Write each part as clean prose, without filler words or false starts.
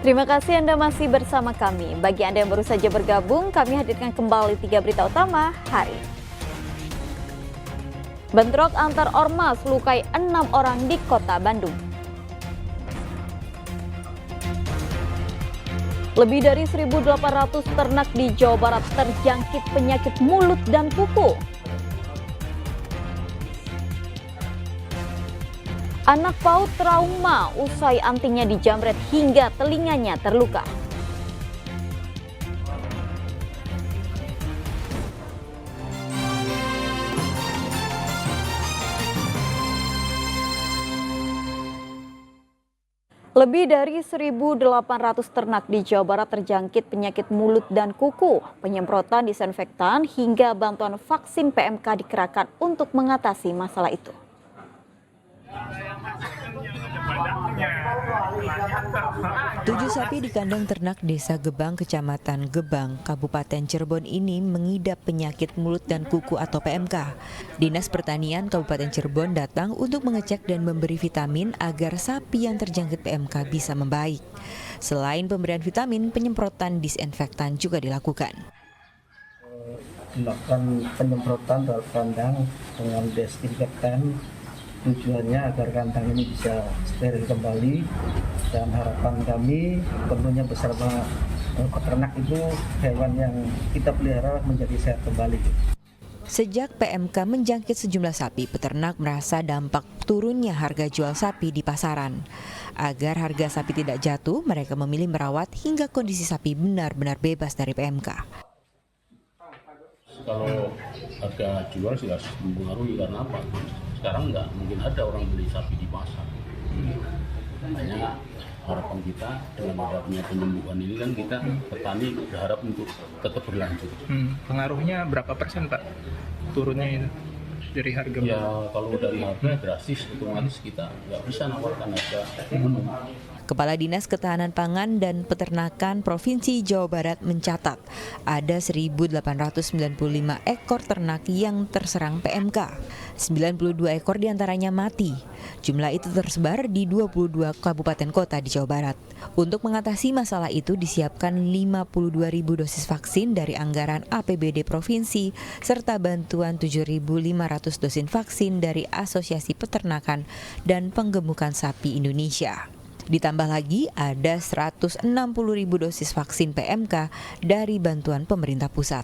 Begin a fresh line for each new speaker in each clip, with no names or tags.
Terima kasih Anda masih bersama kami. Bagi Anda yang baru saja bergabung, kami hadirkan kembali 3 berita utama hari. Bentrok antar ormas lukai 6 orang di Kota Bandung. Lebih dari 1.800 ternak di Jawa Barat terjangkit penyakit mulut dan kuku. Anak PAUD trauma usai antingnya dijamret hingga telinganya terluka. Lebih dari 1.800 ternak di Jawa Barat terjangkit penyakit mulut dan kuku. Penyemprotan disinfektan hingga bantuan vaksin PMK dikerahkan untuk mengatasi masalah itu.
7 sapi di kandang ternak Desa Gebang, Kecamatan Gebang, Kabupaten Cirebon ini mengidap penyakit mulut dan kuku atau PMK. Dinas Pertanian Kabupaten Cirebon datang untuk mengecek dan memberi vitamin agar sapi yang terjangkit PMK bisa membaik. Selain pemberian vitamin, penyemprotan disinfektan juga dilakukan.
Melakukan penyemprotan terhadap kandang dengan desinfektan. Tujuannya agar kandang ini bisa steril kembali, dan harapan kami tentunya bersama peternak itu hewan yang kita pelihara menjadi sehat kembali.
Sejak PMK menjangkit sejumlah sapi, peternak merasa dampak turunnya harga jual sapi di pasaran. Agar harga sapi tidak jatuh, mereka memilih merawat hingga kondisi sapi benar-benar bebas dari PMK.
Kalau harga jual jelas mempengaruhi karena apa? Sekarang nggak mungkin ada orang beli sapi di pasar. Hanya harapan kita dengan adanya penyembuhan ini kan kita petani berharap untuk tetap berlanjut.
Pengaruhnya berapa persen Pak turunnya itu dari harga?
Ya kalau dari harga drastis otomatis kita nggak bisa nawarkan harga minimum.
Kepala Dinas Ketahanan Pangan dan Peternakan Provinsi Jawa Barat mencatat ada 1.895 ekor ternak yang terserang PMK. 92 ekor diantaranya mati. Jumlah itu tersebar di 22 kabupaten kota di Jawa Barat. Untuk mengatasi masalah itu disiapkan 52.000 dosis vaksin dari anggaran APBD Provinsi serta bantuan 7.500 dosis vaksin dari Asosiasi Peternakan dan Penggemukan Sapi Indonesia. Ditambah lagi ada 160.000 dosis vaksin PMK dari bantuan pemerintah pusat.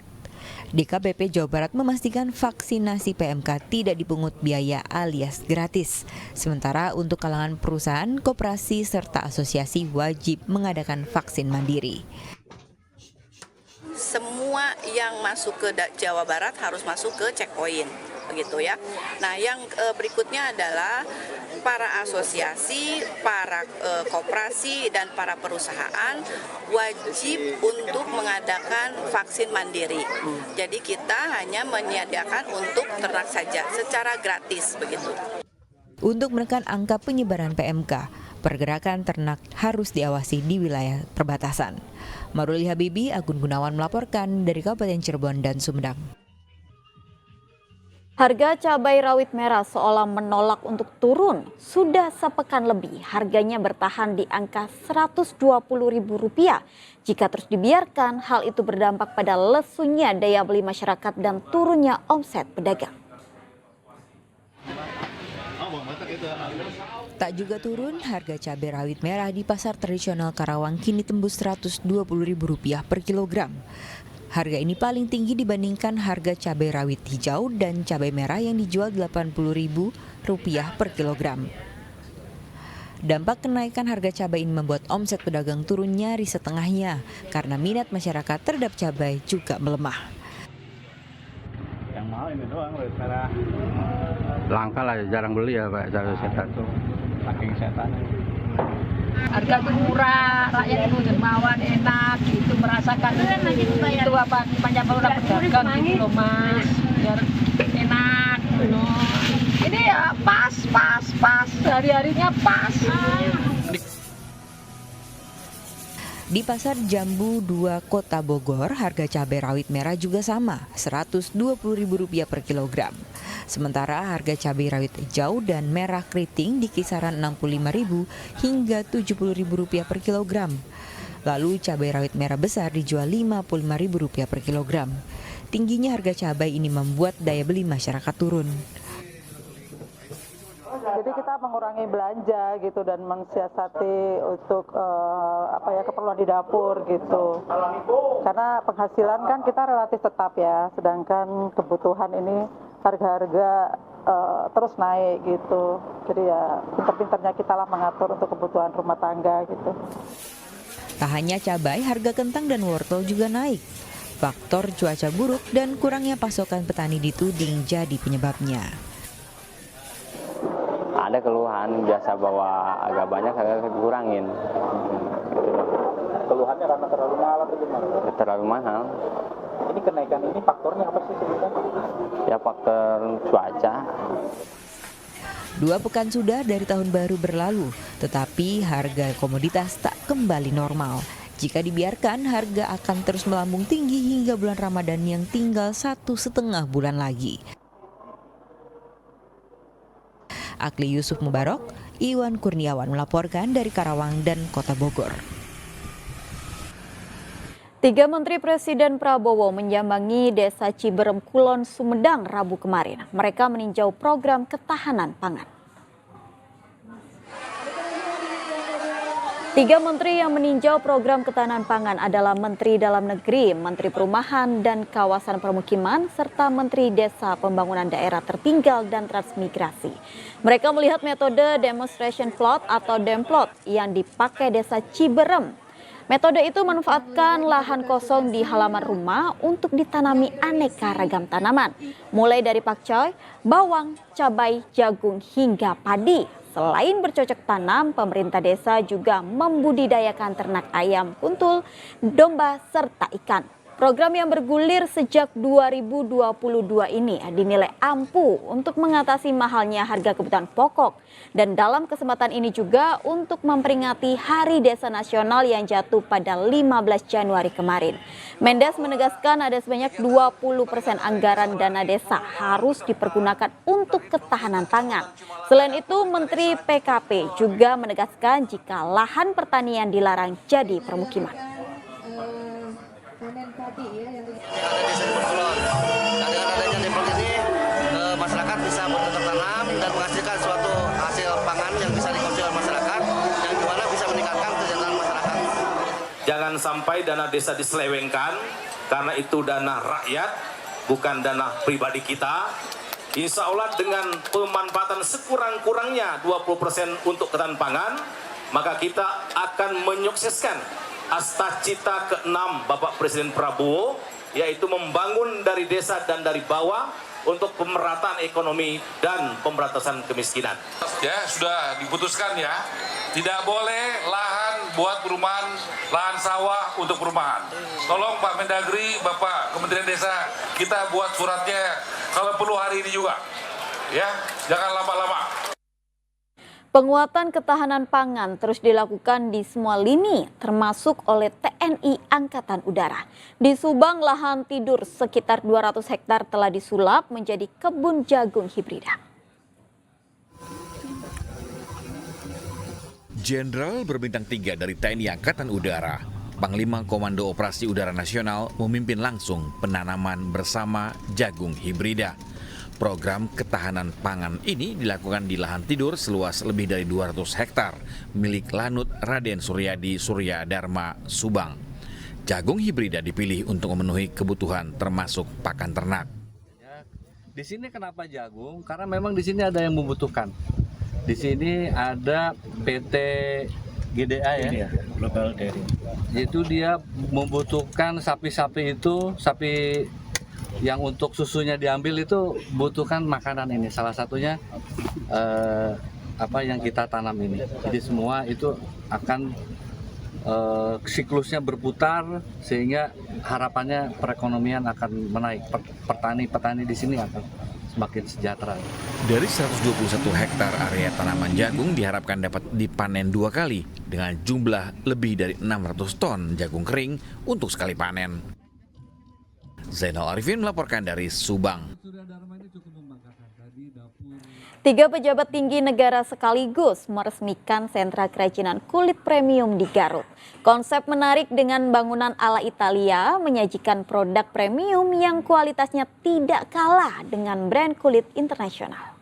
DKPP Jawa Barat memastikan vaksinasi PMK tidak dipungut biaya alias gratis. Sementara untuk kalangan perusahaan, koperasi, serta asosiasi wajib mengadakan vaksin mandiri.
Semua yang masuk ke Jawa Barat harus masuk ke checkpoint, begitu ya. Nah, yang berikutnya adalah para asosiasi, para koperasi dan para perusahaan wajib untuk mengadakan vaksin mandiri. Jadi kita hanya menyediakan untuk ternak saja secara gratis begitu.
Untuk menekan angka penyebaran PMK, pergerakan ternak harus diawasi di wilayah perbatasan. Maruli Habibi, Agun Gunawan melaporkan dari Kabupaten Cirebon dan Sumedang.
Harga cabai rawit merah seolah menolak untuk turun. Sudah sepekan lebih, harganya bertahan di angka Rp120.000. Jika terus dibiarkan, hal itu berdampak pada lesunya daya beli masyarakat dan turunnya omset pedagang.
Tak juga turun, harga cabai rawit merah di pasar tradisional Karawang kini tembus Rp120.000 per kilogram. Harga ini paling tinggi dibandingkan harga cabai rawit hijau dan cabai merah yang dijual Rp80.000 per kilogram. Dampak kenaikan harga cabai ini membuat omset pedagang turun nyaris setengahnya karena minat masyarakat terhadap cabai juga melemah.
Yang mahal ini doang rawit merah. Langka lah, jarang beli ya Pak, cabai setan tuh. Saking setan.
Harga itu murah, rakyat itu dermawan, enak, gitu merasakan itu apa banyak orang pedagang gitu loh Mas, biar enak gitu. Ini ya pas, hari-harinya pas.
Di Pasar Jambu 2 Kota Bogor, harga cabai rawit merah juga sama, Rp120.000 per kilogram. Sementara harga cabai rawit hijau dan merah keriting di kisaran Rp65.000 hingga Rp70.000 per kilogram. Lalu cabai rawit merah besar dijual Rp55.000 per kilogram. Tingginya harga cabai ini membuat daya beli masyarakat turun.
Jadi kita mengurangi belanja gitu dan mensiasati untuk keperluan di dapur gitu. Karena penghasilan kan kita relatif tetap ya, sedangkan kebutuhan ini harga-harga terus naik gitu. Jadi ya pinter-pinternya kita lah mengatur untuk kebutuhan rumah tangga gitu.
Tak hanya cabai, harga kentang dan wortel juga naik. Faktor cuaca buruk dan kurangnya pasokan petani dituding jadi penyebabnya.
Ada keluhan biasa bawa agak banyak agak kurangin. Gitu loh.
Keluhannya karena terlalu mahal atau gimana?
Terlalu mahal.
Ini kenaikan ini faktornya apa sih sebenarnya?
Ya faktor cuaca.
2 pekan sudah dari tahun baru berlalu, tetapi harga komoditas tak kembali normal. Jika dibiarkan, harga akan terus melambung tinggi hingga bulan Ramadan yang tinggal 1,5 bulan lagi. Akli Yusuf Mubarok, Iwan Kurniawan melaporkan dari Karawang dan Kota Bogor.
3 Menteri Presiden Prabowo menyambangi Desa Ciberem, Kulon, Sumedang Rabu kemarin. Mereka meninjau program ketahanan pangan. 3 menteri yang meninjau program ketahanan pangan adalah Menteri Dalam Negeri, Menteri Perumahan dan Kawasan Permukiman, serta Menteri Desa Pembangunan Daerah Tertinggal dan Transmigrasi. Mereka melihat metode demonstration plot atau demplot yang dipakai Desa Ciberem. Metode itu memanfaatkan lahan kosong di halaman rumah untuk ditanami aneka ragam tanaman, mulai dari pakcoy, bawang, cabai, jagung hingga padi. Selain bercocok tanam, pemerintah desa juga membudidayakan ternak ayam, kuntul, domba, serta ikan. Program yang bergulir sejak 2022 ini dinilai ampuh untuk mengatasi mahalnya harga kebutuhan pokok. Dan dalam kesempatan ini juga untuk memperingati Hari Desa Nasional yang jatuh pada 15 Januari kemarin. Mendes menegaskan ada sebanyak 20% anggaran dana desa harus dipergunakan untuk ketahanan pangan. Selain itu, Menteri PKP juga menegaskan jika lahan pertanian dilarang jadi permukiman.
Ada desa Kulon. Nah, dengan adanya demplot ini, masyarakat bisa bercocok tanam dan menghasilkan suatu hasil pangan yang bisa dikonsumsi oleh masyarakat, yang dimana bisa meningkatkan kesejahteraan masyarakat.
Jangan sampai dana desa diselewengkan, karena itu dana rakyat, bukan dana pribadi kita. Insya Allah dengan pemanfaatan sekurang-kurangnya 20% untuk ketahanan pangan, maka kita akan menyukseskan Astacita ke-6 Bapak Presiden Prabowo, yaitu membangun dari desa dan dari bawah untuk pemerataan ekonomi dan pemberantasan kemiskinan.
Ya, sudah diputuskan ya, tidak boleh lahan buat perumahan, lahan sawah untuk perumahan. Tolong Pak Mendagri, Bapak Kementerian Desa, kita buat suratnya kalau perlu hari ini juga. Ya, jangan lama-lama.
Penguatan ketahanan pangan terus dilakukan di semua lini, termasuk oleh TNI Angkatan Udara. Di Subang, lahan tidur sekitar 200 hektar telah disulap menjadi kebun jagung hibrida.
Jenderal berbintang 3 dari TNI Angkatan Udara, Panglima Komando Operasi Udara Nasional, memimpin langsung penanaman bersama jagung hibrida. Program ketahanan pangan ini dilakukan di lahan tidur seluas lebih dari 200 hektar milik Lanut Raden Suryadi Surya Dharma, Subang. Jagung hibrida dipilih untuk memenuhi kebutuhan termasuk pakan ternak.
Di sini kenapa jagung? Karena memang di sini ada yang membutuhkan. Di sini ada PT GDA ya, Global Dairy. Itu dia membutuhkan sapi-sapi itu, sapi yang untuk susunya diambil itu butuhkan makanan ini. Salah satunya apa yang kita tanam ini. Jadi semua itu akan siklusnya berputar sehingga harapannya perekonomian akan menaik. Petani-petani di sini akan semakin sejahtera.
Dari 121 hektar area tanaman jagung diharapkan dapat dipanen 2 kali dengan jumlah lebih dari 600 ton jagung kering untuk sekali panen. Zainal Arifin melaporkan dari Subang.
Tiga pejabat tinggi negara sekaligus meresmikan sentra kerajinan kulit premium di Garut. Konsep menarik dengan bangunan ala Italia menyajikan produk premium yang kualitasnya tidak kalah dengan brand kulit internasional.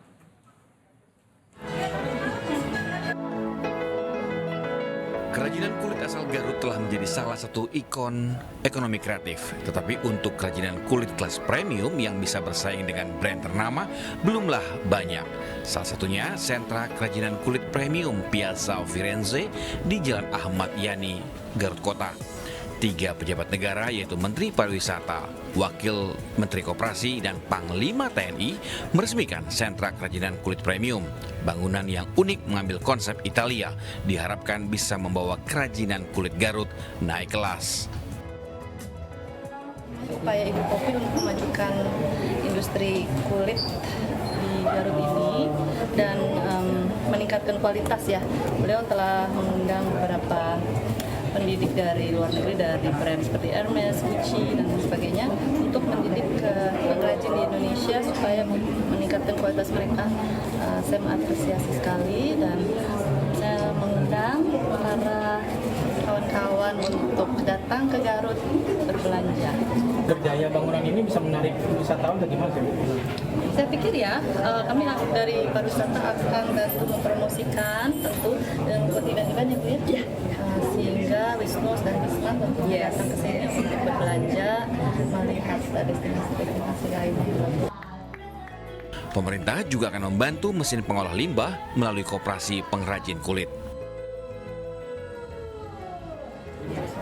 Kerajinan kulit asal Garut telah menjadi salah satu ikon ekonomi kreatif. Tetapi untuk kerajinan kulit kelas premium yang bisa bersaing dengan brand ternama belumlah banyak. Salah satunya sentra kerajinan kulit premium Piazza Firenze di Jalan Ahmad Yani, Garut Kota. Tiga pejabat negara yaitu Menteri Pariwisata, Wakil Menteri Koperasi, dan Panglima TNI meresmikan sentra kerajinan kulit premium. Bangunan yang unik mengambil konsep Italia diharapkan bisa membawa kerajinan kulit Garut naik kelas.
Upaya Ibu Kopi untuk memajukan industri kulit di Garut ini dan meningkatkan kualitas ya. Beliau telah mengundang beberapa pendidik dari luar negeri, dari brand seperti Hermes, Gucci, dan sebagainya untuk mendidik ke pengrajin di Indonesia supaya meningkatkan kualitas mereka. Saya mengapresiasi sekali dan saya mengundang para kawan-kawan untuk datang ke Garut berbelanja.
Berjaya bangunan ini bisa menarik wisatawan bagaimana sih?
Saya pikir ya, kami dari pariwisata akan bantu mempromosikan tentu dengan event-event ya Bu ya. Sehingga Wisnus dan Wisman tentunya datang ke sini untuk berbelanja, melihat destinasi-destinasi lainnya.
Pemerintah juga akan membantu mesin pengolah limbah melalui koperasi pengrajin kulit.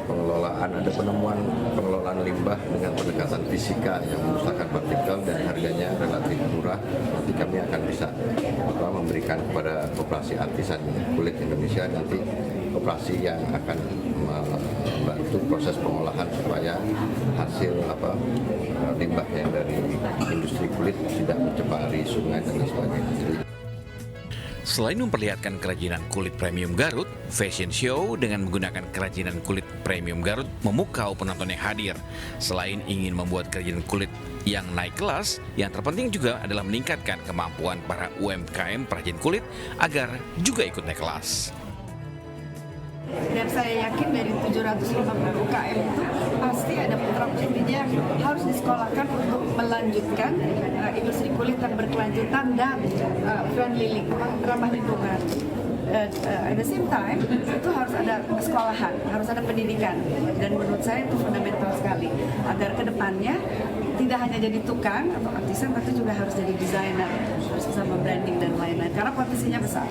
Pengelolaan, ada penemuan pengelolaan limbah dengan pendekatan fisika yang memusnahkan partikel dan harganya relatif murah. Nanti kami akan bisa memberikan kepada koperasi artisan kulit Indonesia, nanti koperasi yang akan membantu proses pengolahan supaya hasil limbah yang dari industri kulit tidak mencemari sungai dan sebagainya.
Selain memperlihatkan kerajinan kulit premium Garut, fashion show dengan menggunakan kerajinan kulit premium Garut memukau penonton yang hadir. Selain ingin membuat kerajinan kulit yang naik kelas, yang terpenting juga adalah meningkatkan kemampuan para UMKM perajin kulit agar juga ikut naik kelas.
Dan saya yakin dari 750 UKM itu pasti ada putra-putrinya yang harus disekolahkan untuk melanjutkan industri kulit yang berkelanjutan dan friendly, ramah lingkungan. At the same time, itu harus ada sekolahan, harus ada pendidikan. Dan menurut saya itu fundamental sekali. Agar kedepannya tidak hanya jadi tukang atau artisan, tapi juga harus jadi desainer, harus sama branding dan lain-lain. Karena potensinya besar.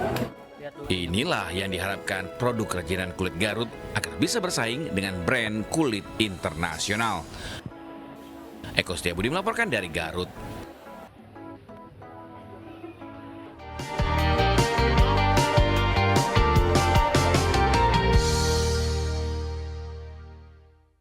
Inilah yang diharapkan produk kerajinan kulit Garut agar bisa bersaing dengan brand kulit internasional. Eko Setiabudi melaporkan dari Garut.